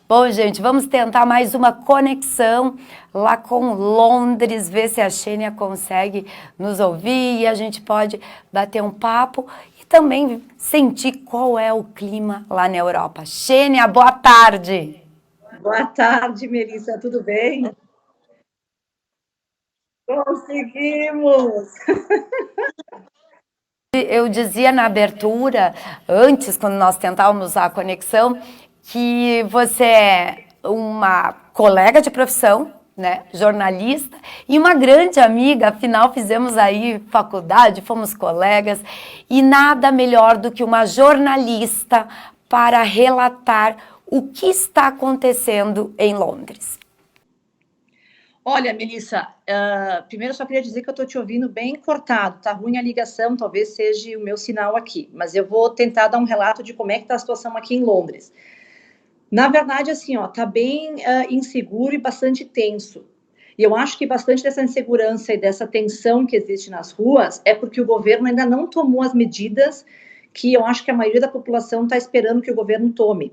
Bom, gente, vamos tentar mais uma conexão lá com Londres, ver se a Xênia consegue nos ouvir e a gente pode bater um papo e também sentir qual é o clima lá na Europa. Xênia, boa tarde! Boa tarde, Melissa, tudo bem? Conseguimos! Eu dizia na abertura, antes, quando nós tentávamos a conexão, que você é uma colega de profissão, né, jornalista, e uma grande amiga, afinal fizemos aí faculdade, fomos colegas, e nada melhor do que uma jornalista para relatar o que está acontecendo em Londres. Olha, Melissa, primeiro eu só queria dizer que eu estou te ouvindo bem cortado, tá ruim a ligação, talvez seja o meu sinal aqui, mas eu vou tentar dar um relato de como é que está a situação aqui em Londres. Na verdade, assim, ó, tá bem inseguro e bastante tenso. E eu acho que bastante dessa insegurança e dessa tensão que existe nas ruas é porque o governo ainda não tomou as medidas que eu acho que a maioria da população está esperando que o governo tome.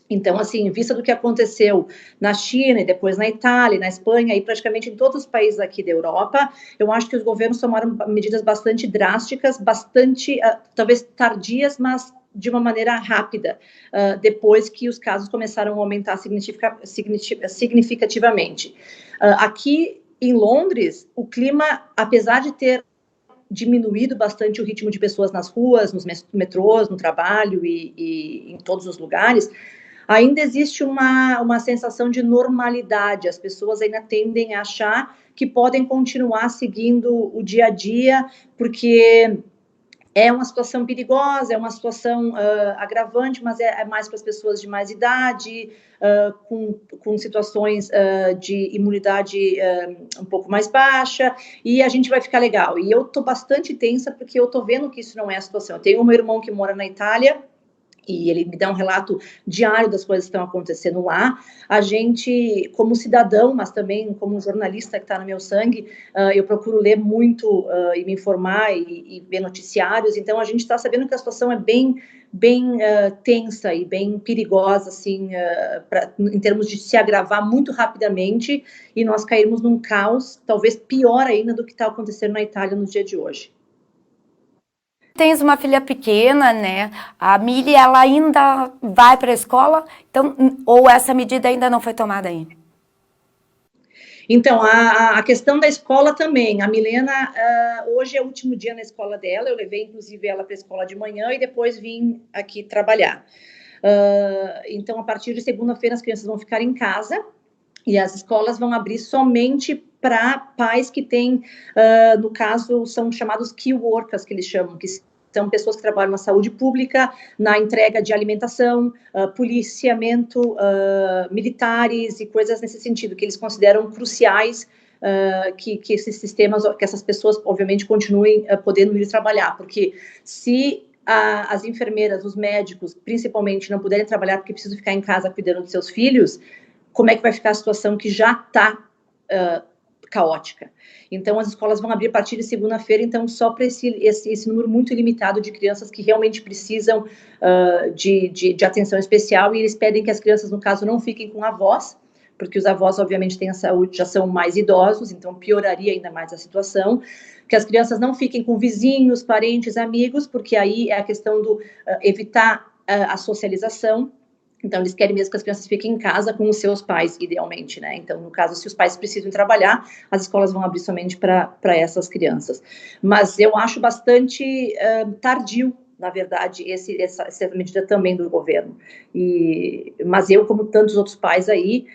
Então, assim, em vista do que aconteceu na China e depois na Itália, na Espanha e praticamente em todos os países aqui da Europa, eu acho que os governos tomaram medidas bastante drásticas, bastante, talvez tardias, mas de uma maneira rápida, depois que os casos começaram a aumentar significativamente. Aqui em Londres, o clima, apesar de ter diminuído bastante o ritmo de pessoas nas ruas, nos metrôs, no trabalho e em todos os lugares, ainda existe uma sensação de normalidade. As pessoas ainda tendem a achar que podem continuar seguindo o dia a dia, porque é uma situação perigosa, é uma situação agravante, mas é mais para as pessoas de mais idade, com situações de imunidade um pouco mais baixa, e a gente vai ficar legal. E eu estou bastante tensa, porque eu estou vendo que isso não é a situação. Eu tenho um irmão que mora na Itália, e ele me dá um relato diário das coisas que estão acontecendo lá. A gente, como cidadão, mas também como jornalista que está no meu sangue, eu procuro ler muito e me informar e ver noticiários. Então, a gente está sabendo que a situação é bem tensa e bem perigosa, assim, em termos de se agravar muito rapidamente e nós cairmos num caos, talvez pior ainda do que está acontecendo na Itália no dia de hoje. Tens uma filha pequena, né? A Mili, ela ainda vai para a escola, então, ou essa medida ainda não foi tomada ainda? Então, a questão da escola também. A Milena, hoje é o último dia na escola dela, eu levei, inclusive, ela para a escola de manhã e depois vim aqui trabalhar. Então, a partir de segunda-feira, as crianças vão ficar em casa e as escolas vão abrir somente para pais que têm, no caso, são chamados key workers, que eles chamam, que são pessoas que trabalham na saúde pública, na entrega de alimentação, policiamento, militares e coisas nesse sentido, que eles consideram cruciais que esses sistemas, que essas pessoas, obviamente, continuem podendo ir trabalhar, porque se as enfermeiras, os médicos, principalmente, não puderem trabalhar porque precisam ficar em casa cuidando dos seus filhos, como é que vai ficar a situação que já está caótica? Então, as escolas vão abrir a partir de segunda-feira, então, só para esse número muito limitado de crianças que realmente precisam de atenção especial, e eles pedem que as crianças, no caso, não fiquem com avós, porque os avós, obviamente, têm a saúde, já são mais idosos, então pioraria ainda mais a situação, que as crianças não fiquem com vizinhos, parentes, amigos, porque aí é a questão do evitar a socialização. Então, eles querem mesmo que as crianças fiquem em casa com os seus pais, idealmente, né? Então, no caso, se os pais precisam trabalhar, as escolas vão abrir somente para essas crianças. Mas eu acho bastante tardio, na verdade, essa medida também do governo. Mas eu, como tantos outros pais aí,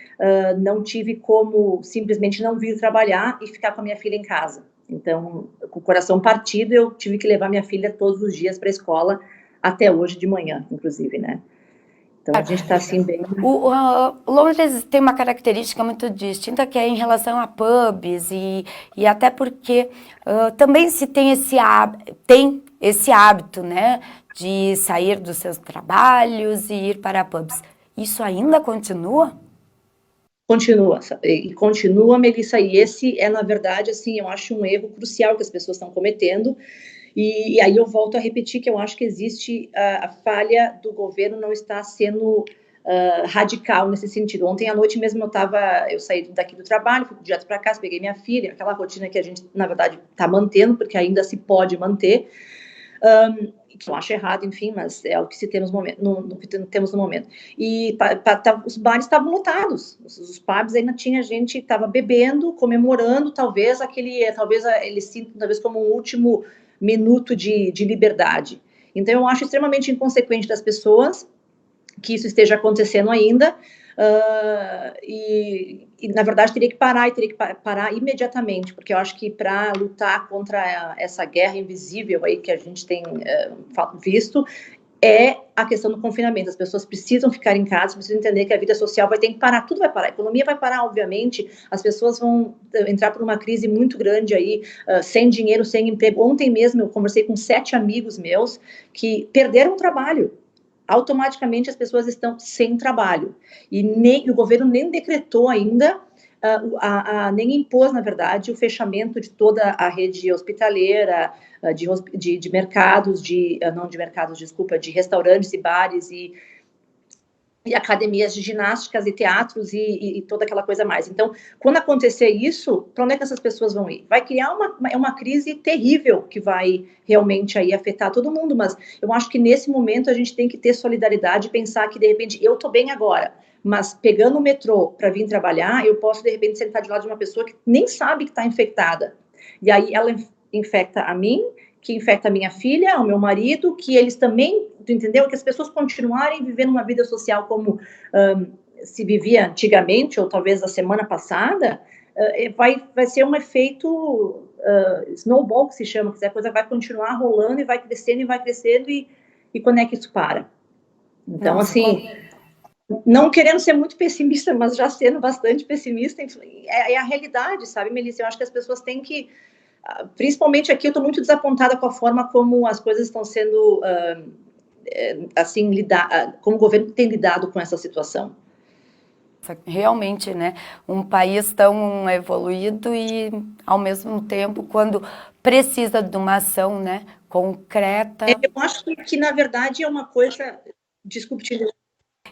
não tive como simplesmente não vir trabalhar e ficar com a minha filha em casa. Então, com o coração partido, eu tive que levar minha filha todos os dias para a escola, até hoje de manhã, inclusive, né? Então, a gente está assim bem... Londres tem uma característica muito distinta, que é em relação a pubs, e até porque também se tem esse hábito, né, de sair dos seus trabalhos e ir para pubs. Isso ainda continua? Continua, Melissa, e esse é, na verdade, assim, eu acho um erro crucial que as pessoas estão cometendo. E aí eu volto a repetir que eu acho que existe a falha do governo não estar sendo radical nesse sentido. Ontem à noite mesmo eu saí daqui do trabalho, fui direto para casa, peguei minha filha, aquela rotina que a gente, na verdade, está mantendo, porque ainda se pode manter, que eu acho errado, enfim, mas é o que se tem no que temos no momento. E os bares estavam lotados, os pubs ainda tinha gente, estava bebendo, comemorando, talvez eles sintam talvez como um último minuto de liberdade. Então eu acho extremamente inconsequente das pessoas que isso esteja acontecendo ainda, e na verdade teria que parar imediatamente, porque eu acho que para lutar contra essa guerra invisível aí que a gente tem visto, é a questão do confinamento. As pessoas precisam ficar em casa, precisam entender que a vida social vai ter que parar, tudo vai parar, a economia vai parar, obviamente, as pessoas vão entrar por uma crise muito grande aí, sem dinheiro, sem emprego. Ontem mesmo eu conversei com 7 amigos meus que perderam o trabalho. Automaticamente as pessoas estão sem trabalho. E o governo nem decretou ainda, nem impôs, na verdade, o fechamento de toda a rede hospitaleira, de mercados, não de mercados, desculpa, de restaurantes e bares e academias de ginásticas e teatros e toda aquela coisa mais. Então, quando acontecer isso, para onde é que essas pessoas vão ir? Vai criar uma crise terrível que vai realmente aí afetar todo mundo, mas eu acho que nesse momento a gente tem que ter solidariedade e pensar que, de repente, eu estou bem agora, mas pegando o metrô para vir trabalhar, eu posso, de repente, sentar de lado de uma pessoa que nem sabe que está infectada. E aí ela infecta a mim, que infecta a minha filha, o meu marido, que eles também, tu entendeu? Que as pessoas continuarem vivendo uma vida social como se vivia antigamente, ou talvez a semana passada, vai ser um efeito snowball, que se chama, que a coisa vai continuar rolando e vai crescendo, e quando é que isso para? Então, assim, não querendo ser muito pessimista, mas já sendo bastante pessimista, é a realidade, sabe, Melissa? Eu acho que as pessoas têm que, principalmente aqui, eu estou muito desapontada com a forma como as coisas estão sendo, assim, como o governo tem lidado com essa situação. Realmente, né? Um país tão evoluído e, ao mesmo tempo, quando precisa de uma ação, né, concreta... Eu acho que, na verdade, é uma coisa... Desculpe te dizer.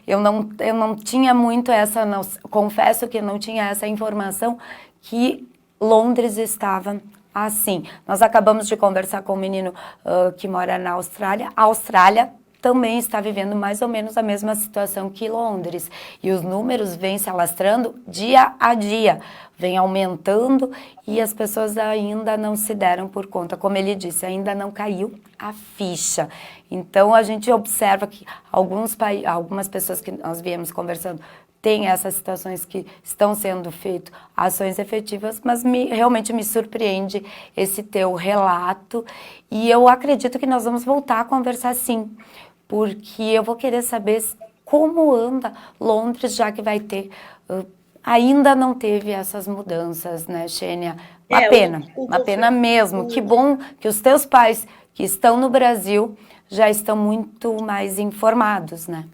Eu não tinha muito essa... confesso que não tinha essa informação que Londres estava assim. Nós acabamos de conversar com um menino que mora na Austrália. A Austrália também está vivendo mais ou menos a mesma situação que Londres. E os números vêm se alastrando dia a dia, vem aumentando e as pessoas ainda não se deram por conta. Como ele disse, ainda não caiu a ficha. Então, a gente observa que algumas pessoas que nós viemos conversando tem essas situações que estão sendo feitas ações efetivas, mas realmente me surpreende esse teu relato e eu acredito que nós vamos voltar a conversar sim, porque eu vou querer saber como anda Londres, já que vai ter, ainda não teve essas mudanças, né, Xênia? Uma pena mesmo. Que bom que os teus pais que estão no Brasil já estão muito mais informados, né?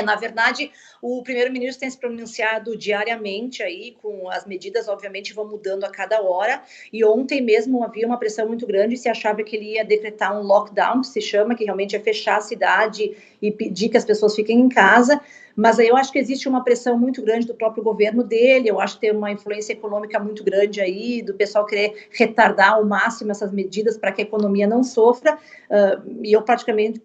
Na verdade, o primeiro-ministro tem se pronunciado diariamente aí, com as medidas, obviamente, vão mudando a cada hora, e ontem mesmo havia uma pressão muito grande e se achava que ele ia decretar um lockdown, que se chama, que realmente é fechar a cidade e pedir que as pessoas fiquem em casa, mas aí eu acho que existe uma pressão muito grande do próprio governo dele, eu acho que tem uma influência econômica muito grande aí, do pessoal querer retardar ao máximo essas medidas para que a economia não sofra, e eu praticamente,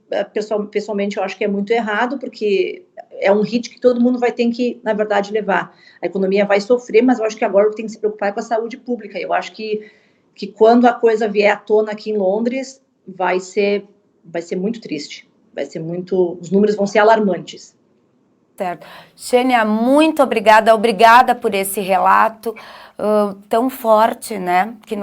pessoalmente, eu acho que é muito errado, porque é um ritmo que todo mundo vai ter que, na verdade, levar. A economia vai sofrer, mas eu acho que agora tem que se preocupar com a saúde pública. Eu acho que quando a coisa vier à tona aqui em Londres, vai ser muito triste. Os números vão ser alarmantes. Certo. Xênia, muito obrigada. Obrigada por esse relato tão forte, né? Que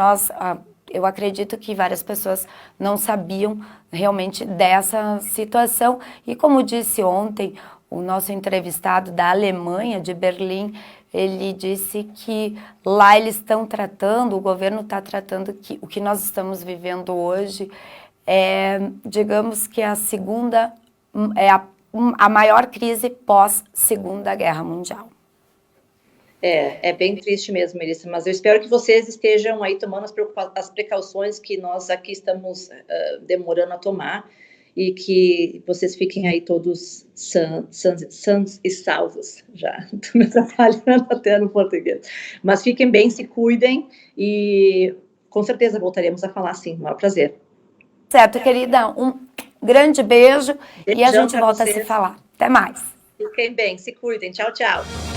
eu acredito que várias pessoas não sabiam realmente dessa situação. E como disse ontem, o nosso entrevistado da Alemanha, de Berlim, ele disse que lá eles estão tratando, o governo está tratando que o que nós estamos vivendo hoje digamos que a maior crise pós-Segunda Guerra Mundial. É bem triste mesmo, Melissa, mas eu espero que vocês estejam aí tomando as precauções que nós aqui estamos demorando a tomar e que vocês fiquem aí todos sãos e salvos. Já estou me atrapalhando até no português. Mas fiquem bem, se cuidem e com certeza voltaremos a falar sim. Um prazer. Certo, querida. Um grande beijo. Beijão e a gente pra volta vocês. a se falar. Até mais. Fiquem bem, se cuidem. Tchau, tchau.